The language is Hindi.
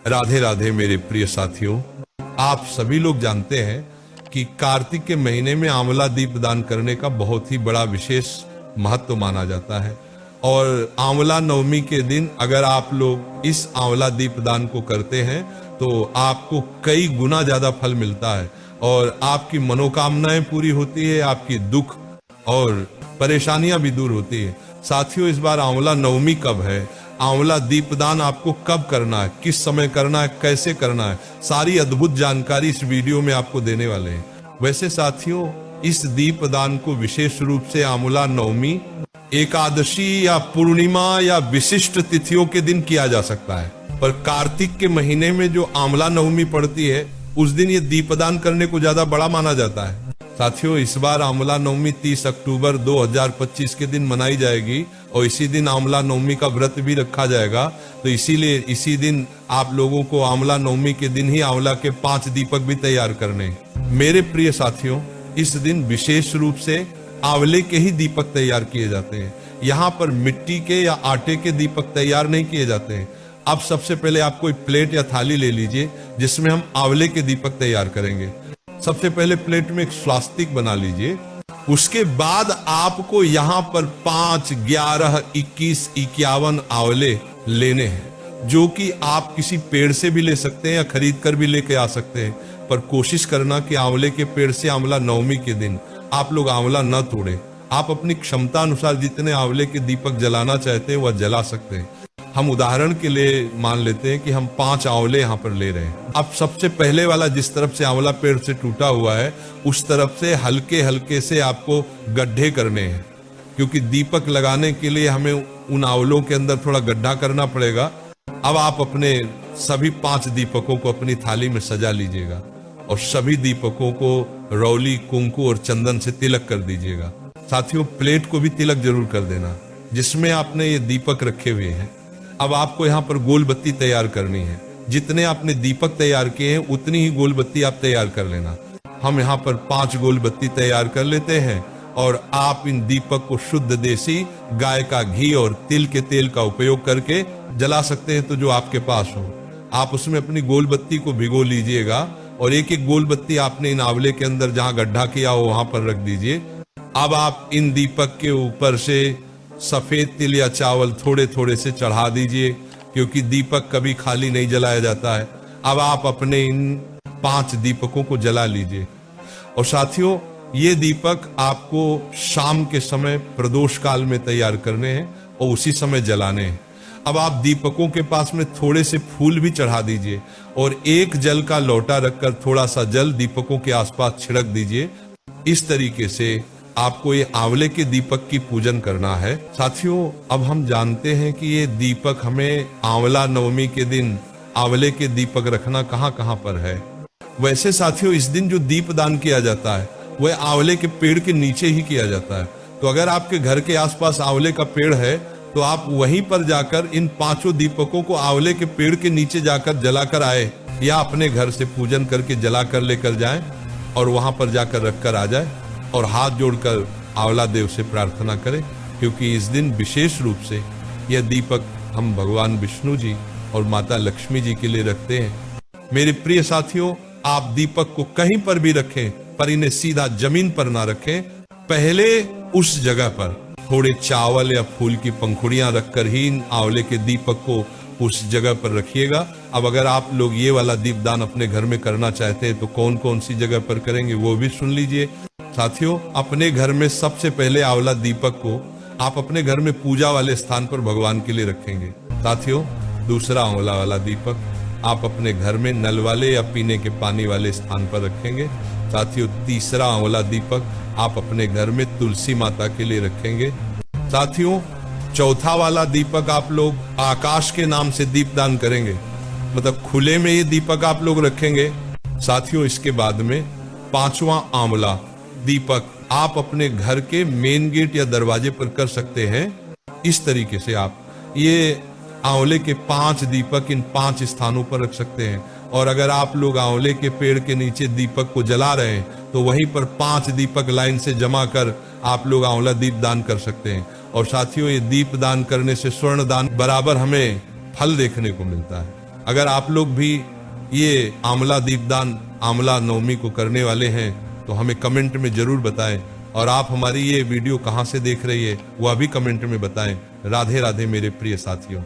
राधे राधे मेरे प्रिय साथियों, आप सभी लोग जानते हैं कि कार्तिक के महीने में आंवला दीप दान करने का बहुत ही बड़ा विशेष महत्व माना जाता है। और आंवला नवमी के दिन अगर आप लोग इस आंवला दीप दान को करते हैं तो आपको कई गुना ज्यादा फल मिलता है और आपकी मनोकामनाएं पूरी होती है, आपकी दुख और परेशानियां भी दूर होती है। साथियों, इस बार आंवला नवमी कब है, आंवला दीपदान आपको कब करना है, किस समय करना है, कैसे करना है, सारी अद्भुत जानकारी इस वीडियो में आपको देने वाले हैं। वैसे साथियों, इस दीपदान को विशेष रूप से आंवला नवमी, एकादशी या पूर्णिमा या विशिष्ट तिथियों के दिन किया जा सकता है, पर कार्तिक के महीने में जो आंवला नवमी पड़ती है उस दिन ये दीपदान करने को ज्यादा बड़ा माना जाता है। साथियों, इस बार आंवला नवमी 30 अक्टूबर 2025 के दिन मनाई जाएगी और इसी दिन आंवला नवमी का व्रत भी रखा जाएगा। तो इसीलिए इसी दिन आप लोगों को आंवला नवमी के दिन ही आंवला के 5 दीपक भी तैयार करने हैं। मेरे प्रिय साथियों, इस दिन विशेष रूप से आंवले के ही दीपक तैयार किए जाते हैं। यहाँ पर मिट्टी के या आटे के दीपक तैयार नहीं किए जाते हैं। अब सबसे पहले आप कोई प्लेट या थाली ले लीजिए जिसमें हम आंवले के दीपक तैयार करेंगे। सबसे पहले प्लेट में एक स्वास्तिक बना लीजिए। उसके बाद आपको यहाँ पर 5, 11, 21, 51 आंवले लेने हैं, जो कि आप किसी पेड़ से भी ले सकते हैं या खरीद कर भी लेके आ सकते हैं। पर कोशिश करना कि आंवले के पेड़ से आंवला नवमी के दिन आप लोग आंवला न तोड़े। आप अपनी क्षमता अनुसार जितने आंवले के दीपक जलाना चाहते हैं वह जला सकते हैं। हम उदाहरण के लिए मान लेते हैं कि हम 5 आंवले यहाँ पर ले रहे हैं। अब सबसे पहले वाला जिस तरफ से आंवला पेड़ से टूटा हुआ है उस तरफ से हल्के हल्के से आपको गड्ढे करने हैं, क्योंकि दीपक लगाने के लिए हमें उन आंवलों के अंदर थोड़ा गड्ढा करना पड़ेगा। अब आप अपने सभी 5 दीपकों को अपनी थाली में सजा लीजिएगा और सभी दीपकों को रौली, कुंकू और चंदन से तिलक कर दीजिएगा। साथियों, प्लेट को भी तिलक जरूर कर देना जिसमें आपने ये दीपक रखे हुए हैं। अब आपको यहाँ पर गोल बत्ती तैयार करनी है। जितने आपने दीपक तैयार किए हैं उतनी ही गोल बत्ती आप तैयार कर लेना। हम यहाँ पर 5 गोल बत्ती तैयार कर लेते हैं और आप इन दीपक को शुद्ध देसी गाय का घी और तिल के तेल का उपयोग करके जला सकते हैं, तो जो आपके पास हो आप उसमें अपनी गोल बत्ती को भिगो लीजिएगा और एक एक गोल बत्ती आपने इन आंवले के अंदर जहां गड्ढा किया हो वहां पर रख दीजिए। अब आप इन दीपक के ऊपर से सफेद तिल या चावल थोड़े थोड़े से चढ़ा दीजिए, क्योंकि दीपक कभी खाली नहीं जलाया जाता है। अब आप अपने इन 5 दीपकों को जला लीजिए। और साथियों, ये दीपक आपको शाम के समय प्रदोष काल में तैयार करने हैं और उसी समय जलाने हैं। अब आप दीपकों के पास में थोड़े से फूल भी चढ़ा दीजिए और एक जल का लोटा रखकर थोड़ा सा जल दीपकों के आसपास छिड़क दीजिए। इस तरीके से आपको ये आंवले के दीपक की पूजन करना है। साथियों, अब हम जानते हैं कि ये दीपक हमें आंवला नवमी के दिन आंवले के दीपक रखना कहाँ कहाँ पर है। वैसे साथियों, इस दिन जो दीप दान किया जाता है वह आंवले के पेड़ के नीचे ही किया जाता है। तो अगर आपके घर के आसपास आंवले का पेड़ है तो आप वहीं पर जाकर इन 5 दीपकों को आंवले के पेड़ के नीचे जाकर जलाकर आए, या अपने घर से पूजन करके जलाकर लेकर जाएं और वहां पर जाकर रखकर आ जाए और हाथ जोड़कर आंवला देव से प्रार्थना करें, क्योंकि इस दिन विशेष रूप से यह दीपक हम भगवान विष्णु जी और माता लक्ष्मी जी के लिए रखते हैं। मेरे प्रिय साथियों, आप दीपक को कहीं पर भी रखें पर इन्हें सीधा जमीन पर ना रखें। पहले उस जगह पर थोड़े चावल या फूल की पंखुड़ियां रखकर ही इन आंवले के दीपक को उस जगह पर रखिएगा। अब अगर आप लोग ये वाला दीपदान अपने घर में करना चाहते हैं तो कौन कौन सी जगह पर करेंगे वो भी सुन लीजिए। साथियों, अपने घर में सबसे पहले आंवला दीपक को आप अपने घर में पूजा वाले स्थान पर भगवान के लिए रखेंगे। साथियों, दूसरा आंवला वाला दीपक आप अपने घर में नल वाले या पीने के पानी वाले स्थान पर रखेंगे। साथियों, तीसरा आंवला दीपक आप अपने घर में तुलसी माता के लिए रखेंगे। साथियों, चौथा वाला दीपक आप लोग आकाश के नाम से दीपदान करेंगे, मतलब खुले में ये दीपक आप लोग रखेंगे। साथियों, इसके बाद में 5वां आंवला दीपक आप अपने घर के मेन गेट या दरवाजे पर कर सकते हैं। इस तरीके से आप ये आंवले के 5 दीपक इन 5 स्थानों पर रख सकते हैं। और अगर आप लोग आंवले के पेड़ के नीचे दीपक को जला रहे हैं तो वहीं पर 5 दीपक लाइन से जमा कर आप लोग आंवला दीप दान कर सकते हैं। और साथियों, ये दीप दान करने से स्वर्ण दान बराबर हमें फल देखने को मिलता है। अगर आप लोग भी ये आंवला दीपदान, आंवला नवमी को करने वाले हैं तो हमें कमेंट में जरूर बताएं। और आप हमारी ये वीडियो कहां से देख रही है वह भी कमेंट में बताएं। राधे राधे मेरे प्रिय साथियों।